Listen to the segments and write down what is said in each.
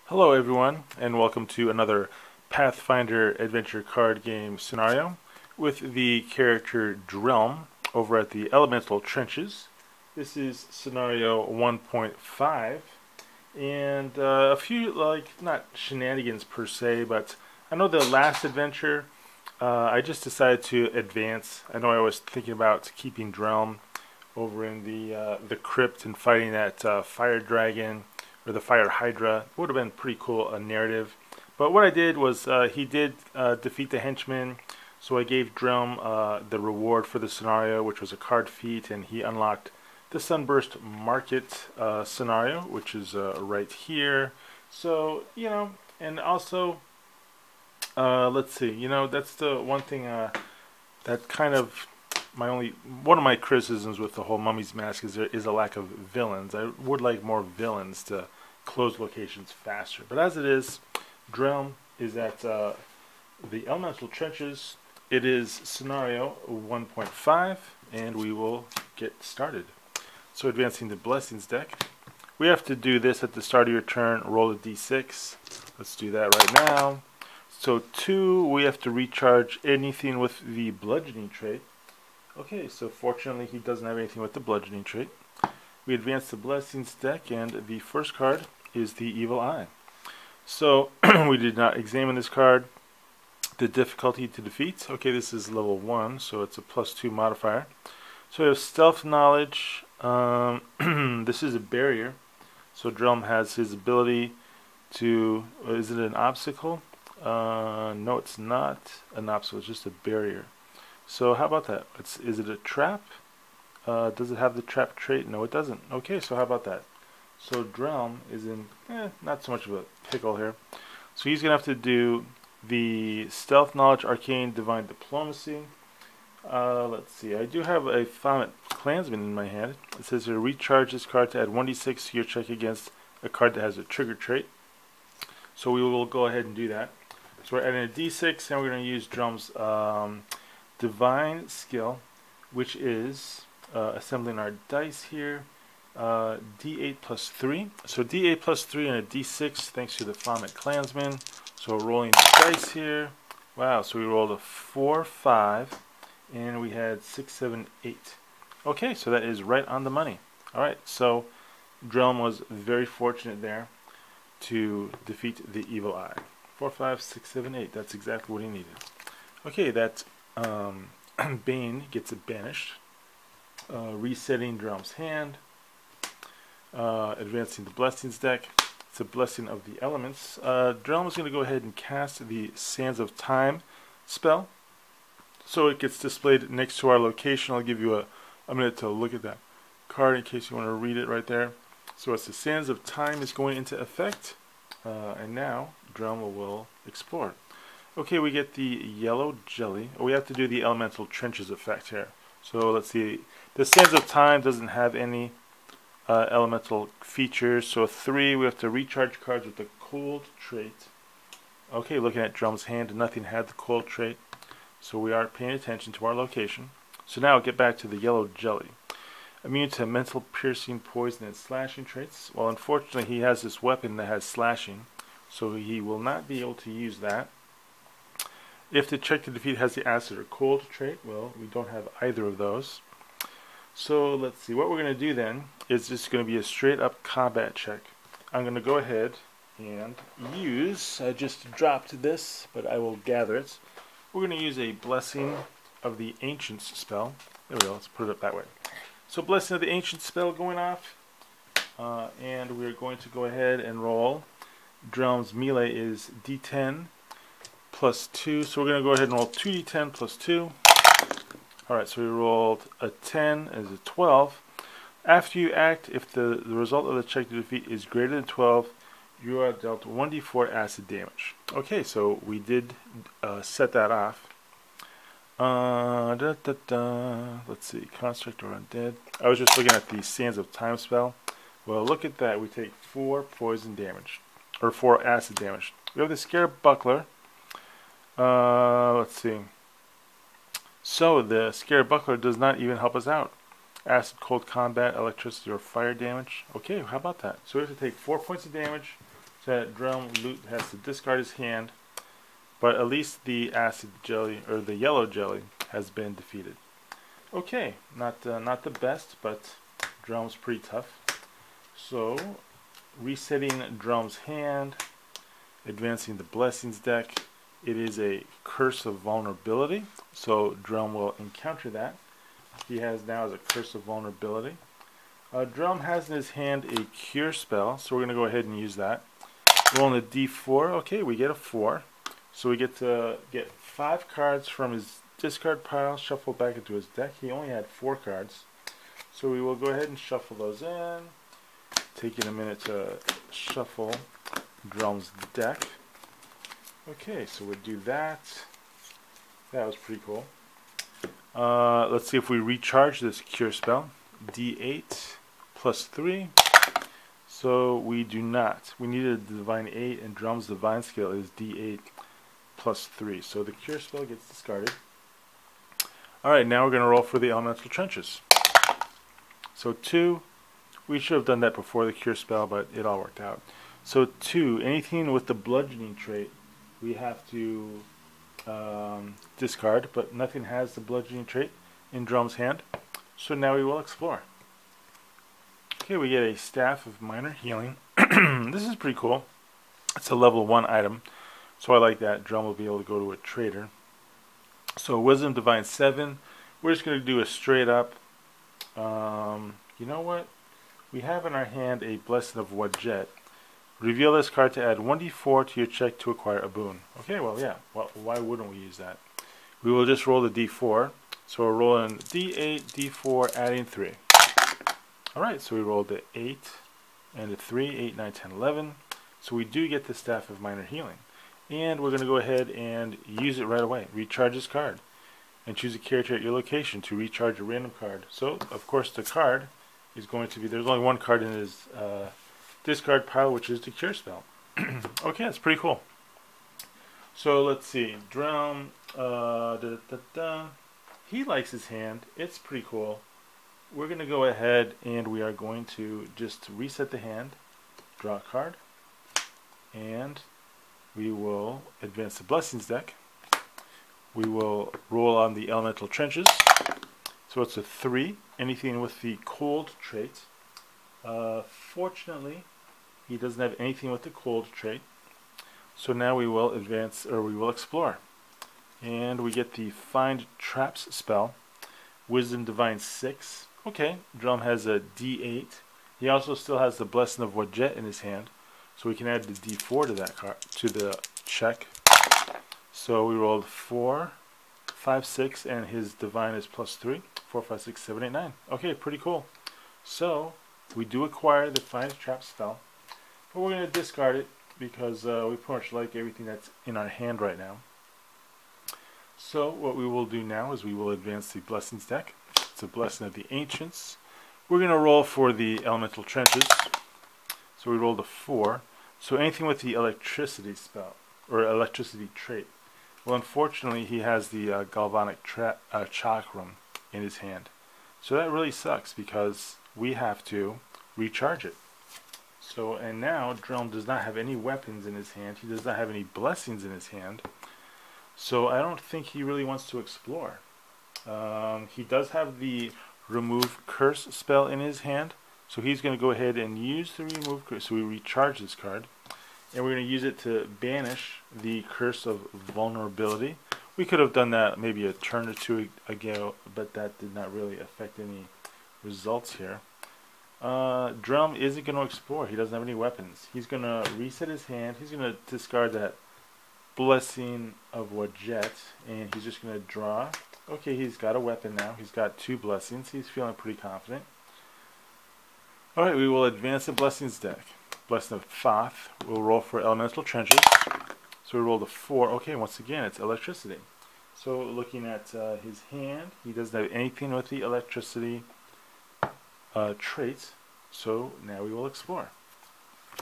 Hello everyone, and welcome to another Pathfinder adventure card game scenario with the character Drelm over at the Elemental Trenches. This is scenario 1.5, and a few, not shenanigans per se, but I know the last adventure, I just decided to advance. I know I was thinking about keeping Drelm over in the crypt and fighting that fire dragon or the fire hydra. Would have been pretty cool, a narrative. But what I did was he did defeat the henchman, so I gave Drelm the reward for the scenario, which was a card feat, and he unlocked the Sunburst Market scenario, which is right here. So, and also, let's see, that's the one thing that kind of one of my criticisms with the whole Mummy's Mask is there is a lack of villains. I would like more villains to close locations faster. But as it is, Drelm is at the Elemental Trenches. It is scenario 1.5, and we will get started. So advancing the Blessings deck. We have to do this at the start of your turn, roll a d6. Let's do that right now. So 2, we have to recharge anything with the Bludgeoning trait. Okay, so fortunately he doesn't have anything with the Bludgeoning trait. We advance the Blessings deck, and the first card is the Evil Eye. So we did not examine this card. The difficulty to defeat. Okay, this is level 1, so it's a +2 modifier. So we have Stealth Knowledge. This is a barrier. So Drelm has his ability to... is it an obstacle? No, it's not an obstacle. It's just a barrier. So how about that? Is it a trap? Does it have the trap trait? No, it doesn't. Okay, so how about that? So Drelm is in not so much of a pickle here. So he's going to have to do the Stealth Knowledge, Arcane, Divine Diplomacy. Let's see. I do have a Vomit Clansman in my hand. It says here, recharge this card to add 1d6 to your check against a card that has a trigger trait. So we will go ahead and do that. So we're adding a d6, and we're going to use Drelm's Divine Skill, which is assembling our dice here. D8 plus 3. So D8 plus 3 and a D6 thanks to the Vomit Clansman. So rolling dice here. Wow, so we rolled a 4, 5, and we had 6, 7, 8. Okay, so that is right on the money. Alright, so Drelm was very fortunate there to defeat the Evil Eye. 4, 5, 6, 7, 8. That's exactly what he needed. Okay, that Bane gets banished. Resetting Drelm's hand. Advancing the Blessings deck. It's a Blessing of the Elements. Drelm is going to go ahead and cast the Sands of Time spell. So it gets displayed next to our location. I'll give you a minute to look at that card in case you want to read it right there. So it's the Sands of Time is going into effect. And now Drelm will explore. Okay, we get the Yellow Jelly. Oh, we have to do the Elemental Trenches effect here. So let's see. The Sands of Time doesn't have any elemental features. So 3, we have to recharge cards with the Cold trait. Okay, looking at Drelm's hand, nothing had the Cold trait. So we are paying attention to our location. So now get back to the Yellow Jelly. Immune to mental, piercing, poison, and slashing traits. Well, unfortunately, he has this weapon that has slashing, so he will not be able to use that. If the check to defeat has the acid or cold trait, well, we don't have either of those. So let's see. What we're going to do then is just going to be a straight up combat check. I'm going to go ahead and use, I just dropped this, but I will gather it. We're going to use a Blessing of the Ancients spell. There we go. Let's put it up that way. So Blessing of the Ancients spell going off. And we're going to go ahead and roll. Drelm's melee is d10 plus 2. So we're going to go ahead and roll 2d10 plus 2. Alright, so we rolled a 10 as a 12. After you act, if the result of the check to defeat is greater than 12, you are dealt 1d4 acid damage. Okay, so we did set that off. Let's see, Construct or Undead. I was just looking at the Sands of Time spell. Well, look at that. We take 4 poison damage, or 4 acid damage. We have the Scarab Buckler. Let's see. So the Scarab Buckler does not even help us out. Acid, cold combat, electricity, or fire damage. Okay, how about that? So we have to take 4 points of damage. So that Drelm Loot has to discard his hand, but at least the acid jelly, or the yellow jelly, has been defeated. Okay, not the best, but Drelm's pretty tough. So, resetting Drelm's hand, advancing the Blessings deck. It is a Curse of Vulnerability, so Drelm will encounter that. He has now as a Curse of Vulnerability. Drelm has in his hand a Cure spell, so we're going to go ahead and use that. Rolling a d4, okay, we get a 4. So we get to get 5 cards from his discard pile, shuffle back into his deck. He only had 4 cards. So we will go ahead and shuffle those in. Taking a minute to shuffle Drelm's deck. Okay, so we'll do that. That was pretty cool. Let's see if we recharge this Cure spell. D8 plus 3. So we do not. We needed a Divine 8, and Drelm's Divine skill is D8 plus 3. So the Cure spell gets discarded. Alright, now we're going to roll for the Elemental Trenches. So 2. We should have done that before the Cure spell, but it all worked out. So 2. Anything with the Bludgeoning trait, we have to discard, but nothing has the Bludgeoning trait in Drelm's hand. So now we will explore. Okay, we get a Staff of Minor Healing. This is pretty cool. It's a level 1 item, so I like that. Drelm will be able to go to a trader. So Wisdom Divine 7. We're just going to do a straight up. You know what? We have in our hand a Blessing of Wadjet. Reveal this card to add 1d4 to your check to acquire a boon. Okay, well, yeah. Well, why wouldn't we use that? We will just roll the d4. So we're rolling d8, d4, adding 3. Alright, so we rolled the 8 and the 3, 8, 9, 10, 11. So we do get the Staff of Minor Healing. And we're going to go ahead and use it right away. Recharge this card. And choose a character at your location to recharge a random card. So, of course, the card is going to be, there's only one card in his discard pile, which is the Cure spell. Okay, that's pretty cool. So, let's see. Drelm, he likes his hand. It's pretty cool. We're going to go ahead and we are going to just reset the hand, draw a card, and we will advance the Blessings deck. We will roll on the Elemental Trenches. So it's a 3, anything with the Cold trait. Fortunately, he doesn't have anything with the Cold trait. So now we will advance, or we will explore. And we get the Find Traps spell. Wisdom Divine 6. Okay, Drelm has a D8. He also still has the Blessing of Wadjet in his hand. So we can add the D4 to that card, to the check. So we rolled 4, 5, 6, and his Divine is plus 3. 4, 5, 6, 7, 8, 9. Okay, pretty cool. So we do acquire the Find Trap spell, but we're going to discard it because we pretty much like everything that's in our hand right now. So what we will do now is we will advance the Blessings deck. It's a Blessing of the Ancients. We're going to roll for the Elemental Trenches. So we rolled a 4. So anything with the Electricity spell, or Electricity trait. Well, unfortunately, he has the Galvanic Chakram in his hand. So that really sucks because we have to recharge it. So, and now Drelm does not have any weapons in his hand. He does not have any blessings in his hand. So I don't think he really wants to explore. He does have the Remove Curse spell in his hand. So he's going to go ahead and use the Remove Curse. So we recharge this card. And we're going to use it to banish the Curse of Vulnerability. We could have done that maybe a turn or two ago, but that did not really affect any results here. Drelm isn't going to explore. He doesn't have any weapons. He's going to reset his hand. He's going to discard that Blessing of Wadjet, and he's just going to draw. Okay, he's got a weapon now. He's got 2 blessings. He's feeling pretty confident. Alright, we will advance the Blessings deck. Blessing of Thoth. We'll roll for Elemental Trenches. So we rolled a 4. Okay, once again, it's Electricity. So looking at his hand, he doesn't have anything with the Electricity traits. So now we will explore.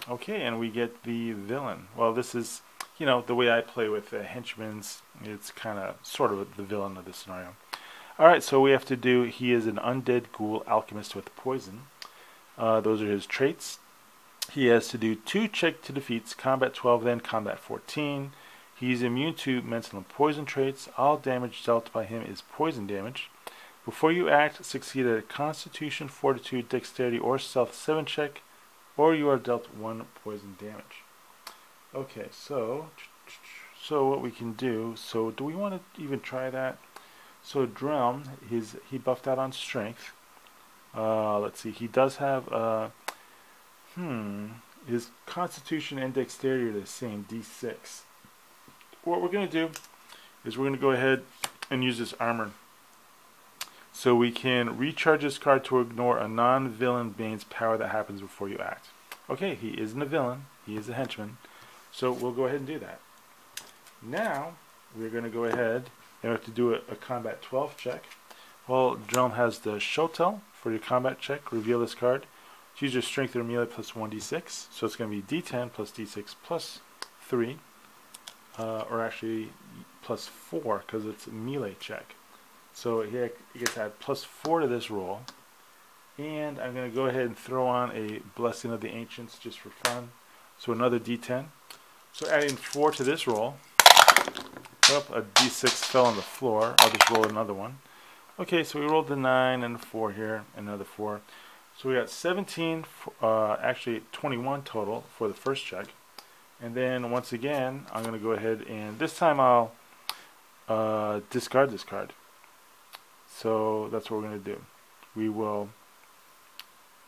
Okay, and we get the Villain. Well, this is, you know, the way I play with henchmen's, it's kind of sort of the villain of the scenario. Alright, so we have to do, he is an undead ghoul alchemist with poison. Those are his traits. He has to do 2 check to defeats, combat 12, then combat 14. He's immune to mental and poison traits. All damage dealt by him is poison damage. Before you act, succeed at a Constitution, Fortitude, Dexterity, or Stealth 7 check, or you are dealt 1 poison damage. Okay, so what we can do, so do we want to even try that? So Drelm, he buffed out on strength. Let's see, he does have, his Constitution and Dexterity are the same, D6. What we're going to do is we're going to go ahead and use this armor. So we can recharge this card to ignore a non-villain Bane's power that happens before you act. Okay, he isn't a villain, he is a henchman. So we'll go ahead and do that. Now, we're going to go ahead and we have to do a combat 12 check. Well, Drelm has the show tell for your combat check. Reveal this card. Choose your strength or melee plus 1d6. So it's going to be d10 plus d6 plus 3. Or actually plus 4 because it's a melee check. So he gets to add plus 4 to this roll. And I'm going to go ahead and throw on a Blessing of the Ancients just for fun. So another d10. So adding 4 to this roll. Up, a d6 fell on the floor. I'll just roll another one. Okay, so we rolled the 9 and 4 here, and another 4. So we got 17, actually 21 total for the first check. And then once again, I'm going to go ahead and this time I'll discard this card. So that's what we're going to do. We will,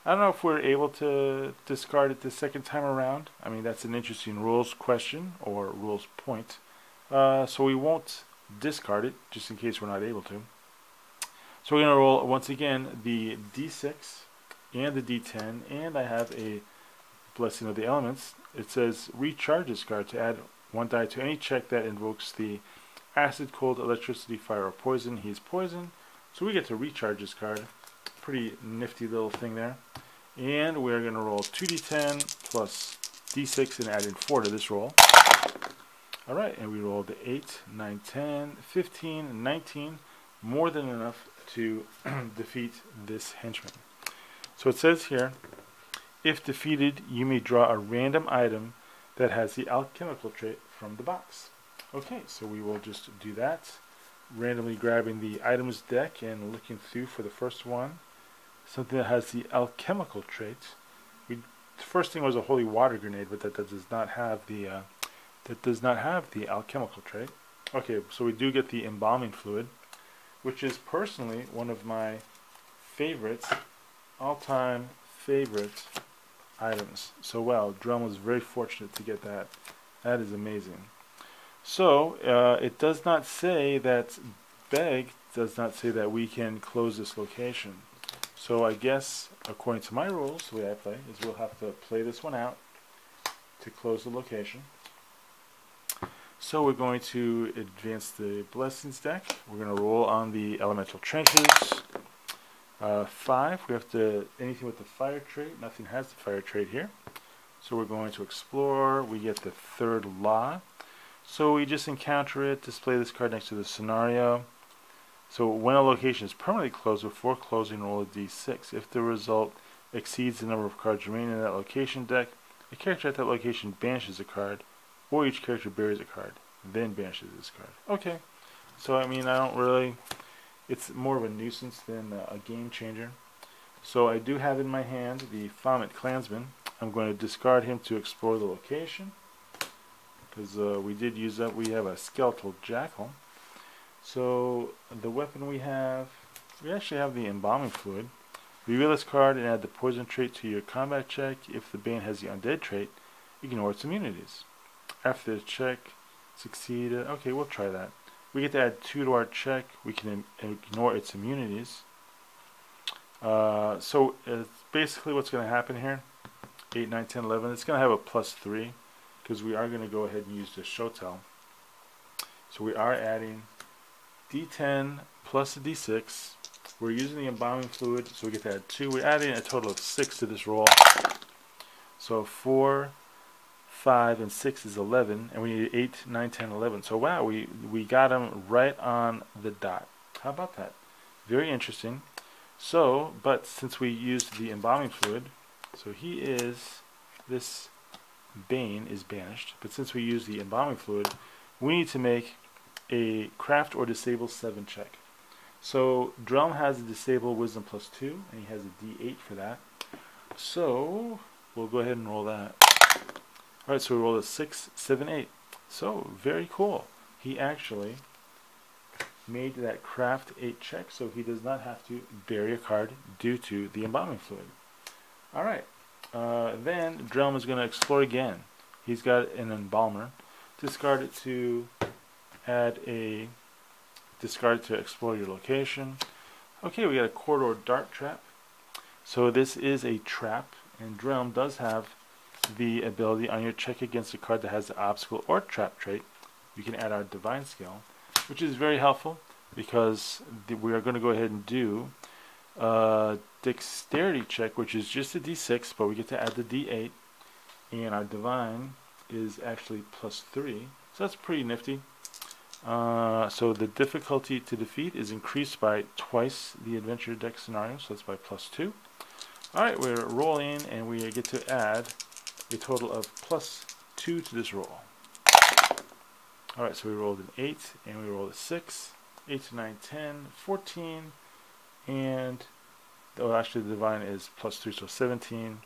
I don't know if we're able to discard it the second time around. I mean, that's an interesting rules question or rules point. So we won't discard it just in case we're not able to. So we're going to roll once again the d6 and the d10, and I have a Blessing of the Elements. It says recharge this card to add 1 die to any check that invokes the acid, cold, electricity, fire, or poison. He's poison, so we get to recharge this card. Pretty nifty little thing there. And we're going to roll 2d10 plus d6 and add in 4 to this roll. Alright, and we rolled the 8, 9, 10, 15, 19, more than enough to defeat this henchman. So it says here, if defeated, you may draw a random item that has the alchemical trait from the box. Okay, so we will just do that. Randomly grabbing the items deck and looking through for the first one. Something that has the alchemical trait. The first thing was a holy water grenade, but that does not have the alchemical trait. Okay, so we do get the embalming fluid, which is personally one of my favorites, all-time favorite items. So wow, Drelm was very fortunate to get that. That is amazing. So it does not say that Beg does not say that we can close this location. So I guess according to my rules, the way I play is we'll have to play this one out to close the location. So we're going to advance the blessings deck. We're going to roll on the elemental trenches. 5, we have to, anything with the fire trait, nothing has the fire trait here. So we're going to explore, we get the third law. So we just encounter it, display this card next to the scenario. So when a location is permanently closed, before closing, roll a d6. If the result exceeds the number of cards remaining in that location deck, a character at that location banishes a card, or each character buries a card, then banishes this card. Okay, so I mean, I don't really, it's more of a nuisance than a game changer. So I do have in my hand the Vomit Clansman. I'm going to discard him to explore the location, because we did use that. We have a Skeletal Jackal. So the weapon we actually have the Embalming Fluid. Reveal this card and add the poison trait to your combat check. If the Bane has the undead trait, ignore its immunities. After the check, succeed. Okay, we'll try that. We get to add 2 to our check. We can ignore its immunities. So basically what's going to happen here, 8, 9, 10, 11, it's going to have a +3 because we are going to go ahead and use the show tell. So we are adding d10 plus a d6. We're using the embalming fluid, so we get to add 2. We're adding a total of 6 to this roll. So 4, 5, and 6 is 11, and we need 8, 9, 10, 11. So wow, we got him right on the dot. How about that? Very interesting. So, but since we used the embalming fluid, so he is this Bane is banished, but since we use the embalming fluid, we need to make a craft or disable 7 check. So Drelm has a disable wisdom +2, and he has a D8 for that. So we'll go ahead and roll that. Alright, so we rolled a 6, 7, 8. So very cool. He actually made that craft 8 check, so he does not have to bury a card due to the embalming fluid. Alright, then Drelm is going to explore again. He's got an embalmer. Discard it to add a discard it to explore your location. Okay, we got a corridor dart trap. So this is a trap, and Drelm does have the ability on your check against a card that has the obstacle or trap trait. You can add our divine skill, which is very helpful because we are going to go ahead and do a dexterity check, which is just a D6, but we get to add the D8, and our divine is actually +3, so that's pretty nifty. So the difficulty to defeat is increased by twice the adventure dex scenario, so that's by +2. Alright, we're rolling, and we get to add a total of +2 to this roll. Alright, so we rolled an 8, and we rolled a 6, 8 to 9, 10, 14, and actually the divine is +3, so 17.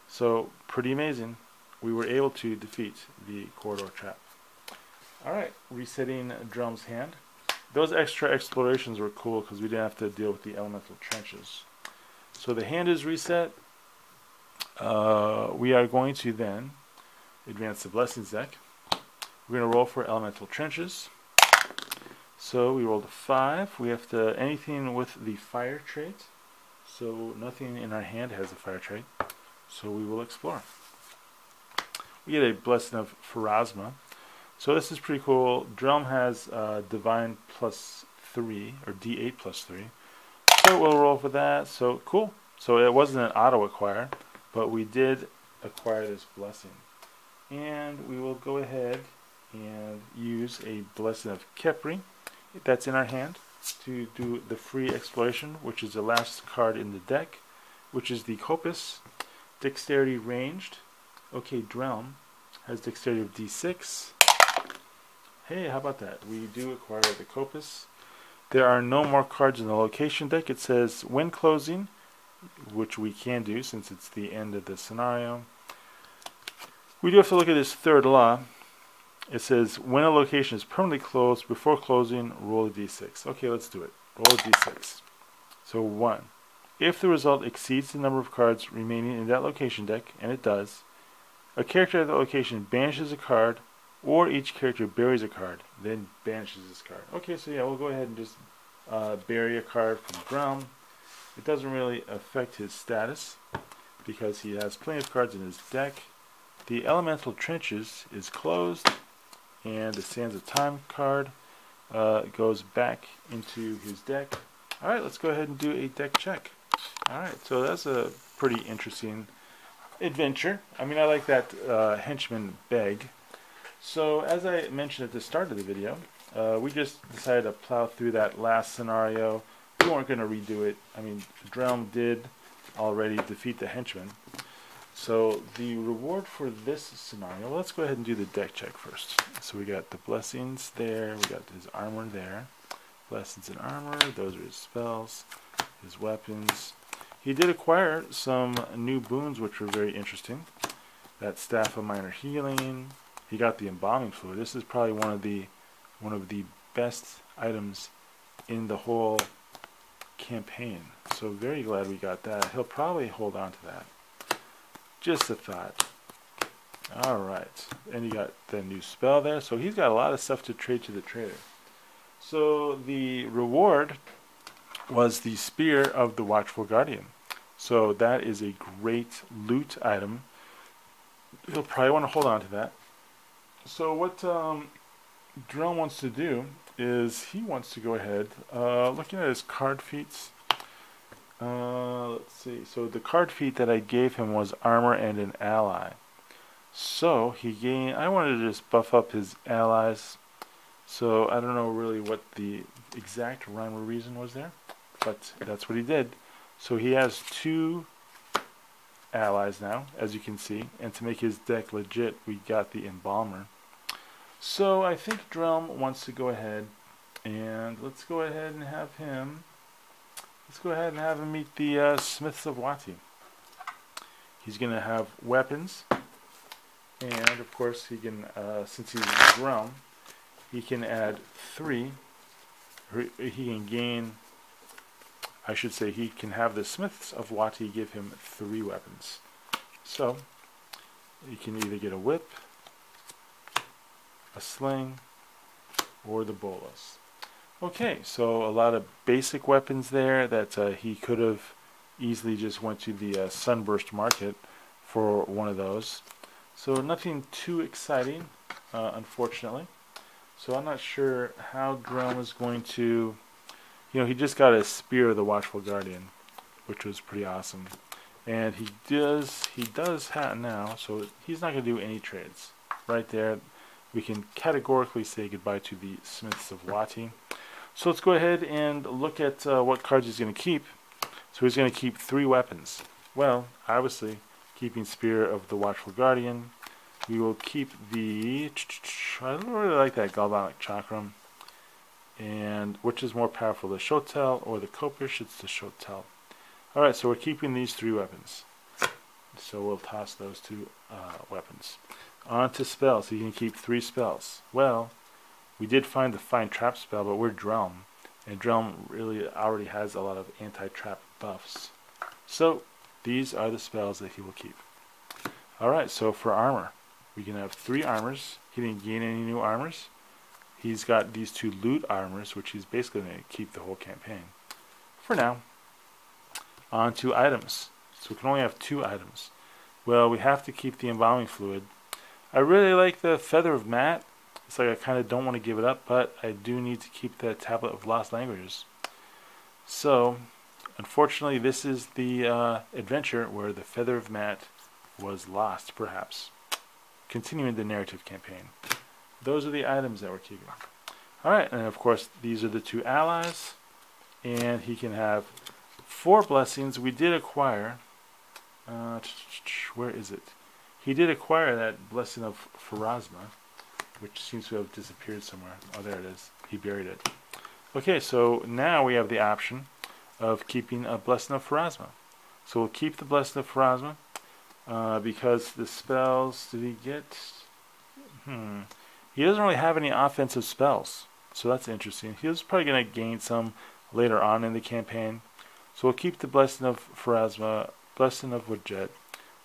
So pretty amazing. We were able to defeat the corridor trap. Alright, resetting Drelm's hand. Those extra explorations were cool because we didn't have to deal with the elemental trenches. So the hand is reset. We are going to then advance the blessings deck. We're going to roll for elemental trenches. So we rolled a 5. We have to anything with the fire trait. So nothing in our hand has a fire trait. So we will explore. We get a blessing of Pharasma. So this is pretty cool. Drelm has divine +3 or D8 +3. So we'll roll for that. So cool. So it wasn't an auto acquire, but we did acquire this blessing. And we will go ahead and use a blessing of Kepri that's in our hand to do the free exploration, which is the last card in the deck, which is the Copus. Dexterity ranged. Okay, Drelm has dexterity of D6. Hey, how about that? We do acquire the Copus. There are no more cards in the location deck. It says when closing, which we can do since it's the end of the scenario. We do have to look at this third law. It says when a location is permanently closed, before closing, roll a d6. Okay, let's do it. Roll a d6. So 1. If the result exceeds the number of cards remaining in that location deck, and it does, a character at that location banishes a card, or each character buries a card, then banishes this card. Okay, so yeah, we'll go ahead and just bury a card from Drelm. It doesn't really affect his status because he has plenty of cards in his deck. The Elemental Trenches is closed, and the Sands of Time card goes back into his deck. Alright, let's go ahead and do a deck check. Alright, so that's a pretty interesting adventure. I mean, I like that henchman beg. So, as I mentioned at the start of the video, we just decided to plow through that last scenario. We weren't going to redo it. I mean, Drelm did already defeat the henchman. So, the reward for this scenario, well, let's go ahead and do the deck check first. So, we got the blessings there, we got his armor there. Blessings and armor, those are his spells, his weapons. He did acquire some new boons which were very interesting. That Staff of Minor Healing. He got the Embalming Fluid. This is probably one of the best items in the whole campaign. So very glad we got that. He'll probably hold on to that. Just a thought. Alright. And you got the new spell there. So he's got a lot of stuff to trade to the trader. So the reward was the Spear of the Watchful Guardian. So that is a great loot item. He'll probably want to hold on to that. So what Drelm wants to do is he wants to go ahead, looking at his card feats. Let's see. So the card feat that I gave him was armor and an ally. So he gained. I wanted to just buff up his allies. So I don't know really what the exact rhyme or reason was there, but that's what he did. So he has 2 allies now, as you can see, and to make his deck legit, we got the Embalmer. So I think Drelm wants to go ahead, and let's go ahead and have him meet the Smiths of Wati. He's going to have weapons, and of course he can, since he's Drelm, he can add 3. He can gain, I should say, he can have the Smiths of Wati give him 3 weapons. So he can either get a whip, a sling, or the bolas. Okay, so a lot of basic weapons there that he could have easily just went to the Sunburst Market for one of those. So nothing too exciting, unfortunately. So I'm not sure how Drelm is going to, he just got a Spear of the Watchful Guardian, which was pretty awesome. And he does have now, so he's not going to do any trades. Right there, we can categorically say goodbye to the Smiths of Wati. So let's go ahead and look at what cards he's going to keep. So he's going to keep 3 weapons. Well, obviously, keeping Spear of the Watchful Guardian. We will keep the, I don't really like that Galvanic Chakram. And which is more powerful, the Shotel or the Kopish? It's the Shotel. Alright, so we're keeping these 3 weapons. So we'll toss those 2 weapons. On to spells. So you can keep 3 spells. Well, we did find the Find Trap spell, but we're Drelm. And Drelm really already has a lot of anti-trap buffs. So these are the spells that he will keep. Alright, so for armor, we can have 3 armors. He didn't gain any new armors. He's got these 2 loot armors, which he's basically going to keep the whole campaign. For now, on to items. So we can only have 2 items. Well, we have to keep the embalming fluid. I really like the Feather of Matt. It's like I kind of don't want to give it up, but I do need to keep the Tablet of Lost Languages. So, unfortunately, this is the adventure where the Feather of Matt was lost, perhaps. Continuing the narrative campaign. Those are the items that we're keeping. Alright, and of course, these are the 2 allies. And he can have 4 blessings. We did acquire, where is it? He did acquire that Blessing of Pharasma, which seems to have disappeared somewhere. Oh, there it is. He buried it. Okay, so now we have the option of keeping a Blessing of Pharasma. So we'll keep the Blessing of Pharasma because the spells, did he get? He doesn't really have any offensive spells, so that's interesting. He's probably going to gain some later on in the campaign. So we'll keep the Blessing of Pharasma, Blessing of Wadjet.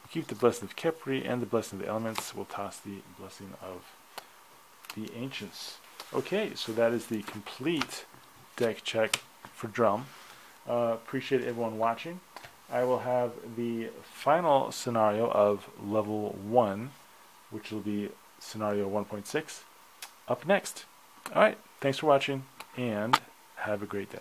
We'll keep the Blessing of Kepri and the Blessing of the Elements. We'll toss the Blessing of the Ancients. Okay, so that is the complete deck check for Drelm. Appreciate everyone watching. I will have the final scenario of level 1, which will be scenario 1.6, up next. Alright, thanks for watching, and have a great day.